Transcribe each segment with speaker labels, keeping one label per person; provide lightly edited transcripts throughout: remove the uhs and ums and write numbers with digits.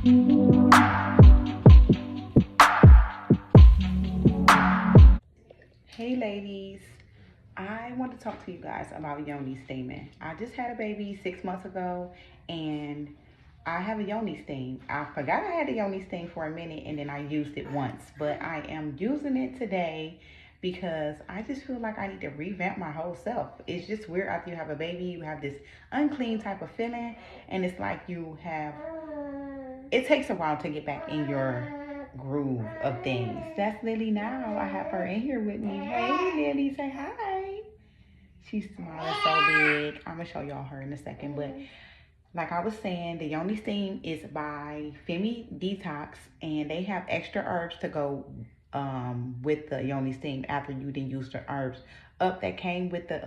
Speaker 1: Hey ladies, I want to talk to you guys about Yoni steaming. I just had a baby 6 months ago and I have a Yoni steam. I forgot I had a Yoni steam for a minute and then I used it once, but I am using it today because I just feel like I need to revamp my whole self. It's just weird after you have a baby, you have this unclean type of feeling and it's like it takes a while to get back in your groove of things. That's Lily now. I have her in here with me. Hey Lily, say hi. She's smiling so big. I'm gonna show y'all her in a second. But like I was saying, the Yoni Steam is by Femi Detox and they have extra herbs to go with the Yoni Steam after you didn't use the herbs up that came with the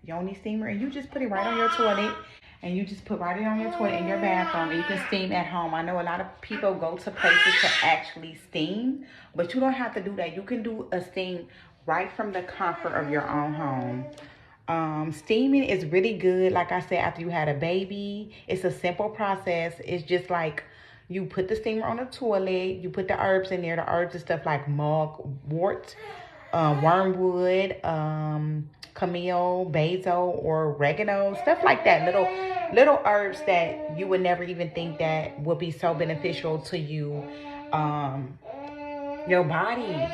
Speaker 1: Yoni steamer, and you just put it right on your toilet and you just put right on your toilet in your bathroom and you can steam at home. I know a lot of people go to places to actually steam, but you don't have to do that. You can do a steam right from the comfort of your own home. Steaming is really good. Like I said, after you had a baby, it's a simple process. It's just like you put the steamer on the toilet, you put the herbs in there. The herbs and stuff like mugwort, wormwood, chamomile, basil, or oregano, stuff like that. Little herbs that you would never even think that would be so beneficial to you, your body,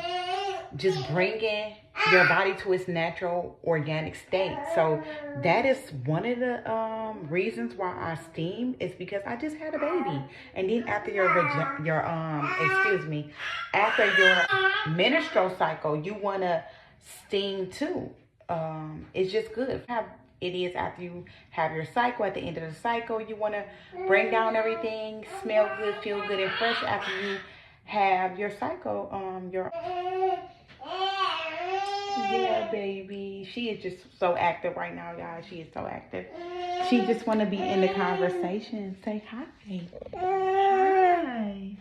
Speaker 1: just bringing your body to its natural organic state. So that is one of the reasons why I steam, is because I just had a baby, and then after after your menstrual cycle, you want to steam too. It's just good. It is after you have your cycle. At the end of the cycle, you want to bring down everything, smell good, feel good, and fresh after you have your cycle. Yeah, baby. She is just so active right now, y'all. She is so active. She just want to be in the conversation. Say hi. Hi.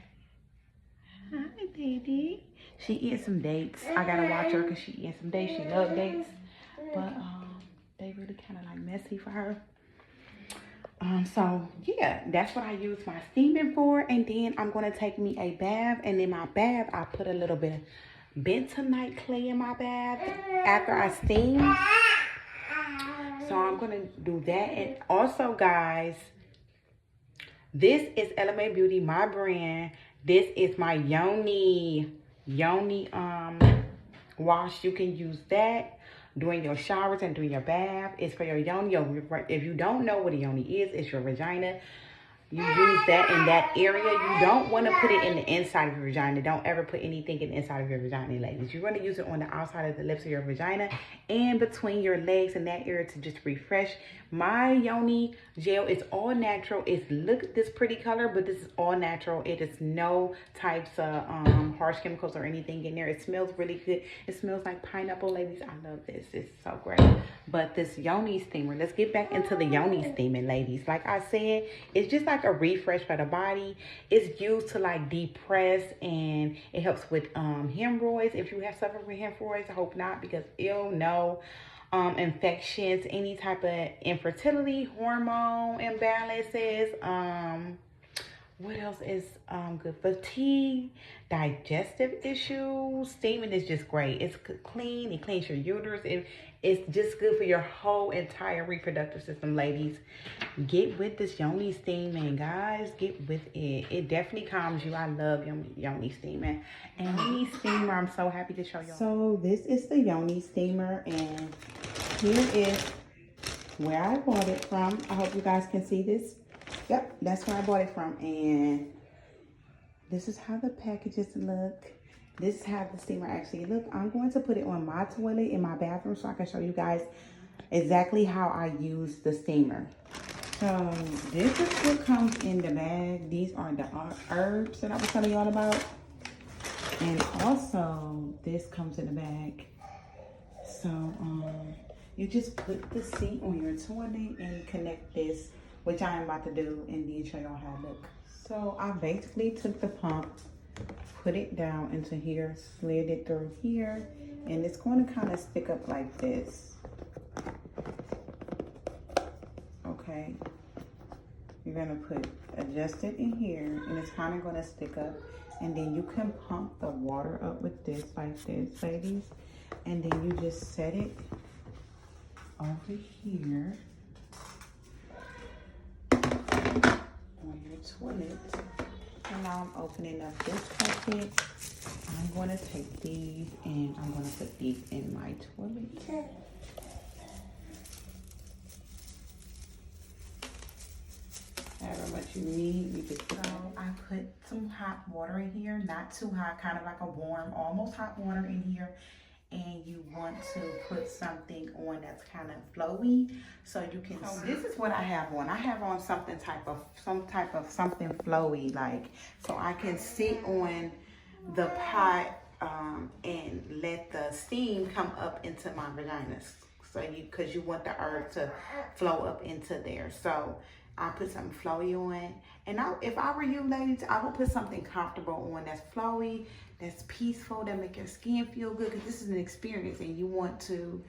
Speaker 1: Hi, baby. She eats some dates. I gotta watch her because she eats some dates. She loves dates, but they really kind of like messy for her. So yeah, that's what I use my steaming for. And then I'm gonna take me a bath, and in my bath I put a little bit of bentonite clay in my bath after I steam. So I'm gonna do that. And also guys, this is Element Beauty, my brand. This is my Yoni wash. You can use that during your showers and during your bath. It's for your Yoni. If you don't know what a Yoni is, it's your vagina. You use that in that area. You don't want to put it in the inside of your vagina. Don't ever put anything in the inside of your vagina, ladies. You're going to use it on the outside of the lips of your vagina and between your legs in that area to just refresh. My Yoni gel is all natural. Look this pretty color, but this is all natural. It is no types of harsh chemicals or anything in there. It smells really good. It smells like pineapple, ladies. I love this. It's so great. But this Yoni steamer, let's get back into the Yoni steaming, ladies. Like I said, it's just like a refresh for the body. It's used to like depress, and it helps with hemorrhoids. If you have suffered with hemorrhoids, I hope not, because no. Infections, any type of infertility, hormone imbalances, what else is good? Fatigue, digestive issues. Steaming is just great. It's clean. It cleans your uterus. It's just good for your whole entire reproductive system, ladies. Get with this Yoni steaming, guys. Get with it. It definitely calms you. I love Yoni steaming. And Yoni steamer, I'm so happy to show y'all. So this is the Yoni steamer, and here is where I bought it from. I hope you guys can see this. Yep, that's where I bought it from. And this is how the packages look. This is how the steamer actually look. I'm going to put it on my toilet in my bathroom so I can show you guys exactly how I use the steamer. So this is what comes in the bag. These are the herbs that I was telling y'all about. And also this comes in the bag. So you just put the seat on your toilet and connect this, which I am about to do, and then show y'all how it looks. So I basically took the pump, put it down into here, slid it through here, and it's going to kind of stick up like this. Okay. You're gonna adjust it in here, and it's kind of gonna stick up. And then you can pump the water up with this, like this, ladies. And then you just set it over here on your toilet. And now I'm opening up this bucket. I'm gonna take these and I'm gonna put these in my toilet. However much you need, you just put on. I put some hot water in here, not too hot, kind of like a warm, almost hot water in here. And you want to put something on that's kind of flowy, so you can. So this is what I have on. I have on some type of something flowy, like, so I can sit on the pot and let the steam come up into my vagina. So because you want the herb to flow up into there. So I put something flowy on, and if I were you ladies, I would put something comfortable on that's flowy, that's peaceful, that make your skin feel good, because this is an experience and you want to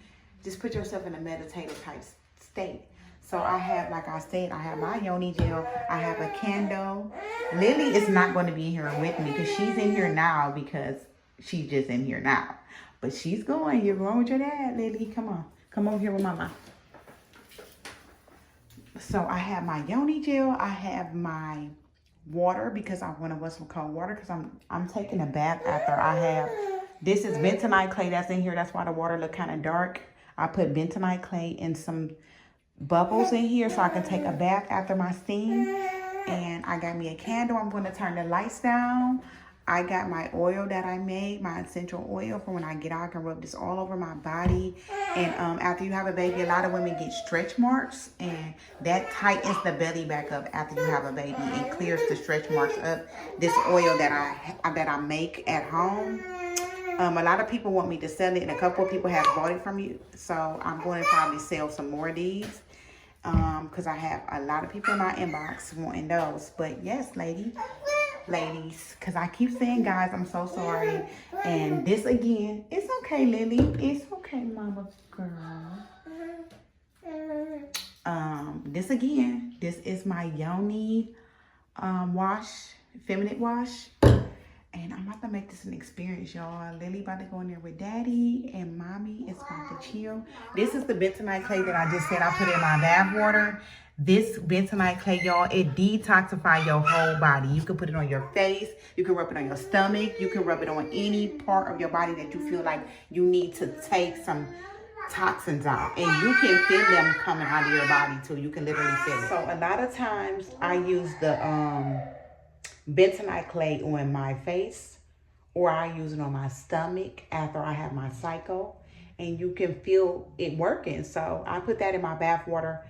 Speaker 1: just put yourself in a meditative type state. So I have, like I said, I have my Yoni gel, I have a candle. Lily is not going to be here with me because she's in here now because she's just in here now. But she's going, you're going with your dad, Lily, come on. Come over here with mama. So I have my Yoni gel, I have my water because I want to want some cold water because I'm taking a bath after. I have, this is bentonite clay that's in here. That's why the water look kind of dark. I put bentonite clay and some bubbles in here so I can take a bath after my steam. And I got me a candle. I'm going to turn the lights down. I got my oil that I made, my essential oil for when I get out. I can rub this all over my body. And after you have a baby, a lot of women get stretch marks, and that tightens the belly back up after you have a baby and clears the stretch marks up. This oil that I make at home. A lot of people want me to sell it, and a couple of people have bought it from you. So I'm going to probably sell some more of these because I have a lot of people in my inbox wanting those. But yes, ladies, because I keep saying guys, I'm so sorry. And this again, it's okay, Lily. It's okay, mama girl. This again, this is my Yoni wash, feminine wash. And I'm about to make this an experience, y'all. Lily about to go in there with daddy, and mommy is about to chill. This is the bentonite clay that I just said I put in my bath water. This bentonite clay, y'all, it detoxifies your whole body. You can put it on your face. You can rub it on your stomach. You can rub it on any part of your body that you feel like you need to take some toxins out. And you can feel them coming out of your body too. You can literally feel it. So a lot of times I use the bentonite clay on my face, or I use it on my stomach after I have my cycle. And you can feel it working. So I put that in my bath water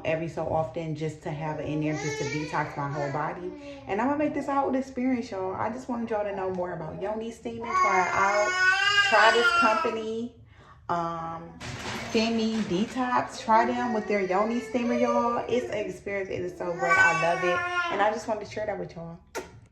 Speaker 1: every so often just to have it in there, just to detox my whole body. And I'm gonna make this a whole experience, y'all. I just wanted y'all to know more about Yoni steaming. Try it out. Try this company, Femi Detox. Try them with their Yoni steamer, y'all. It's an experience. It is so great. I love it, and I just wanted to share that with y'all.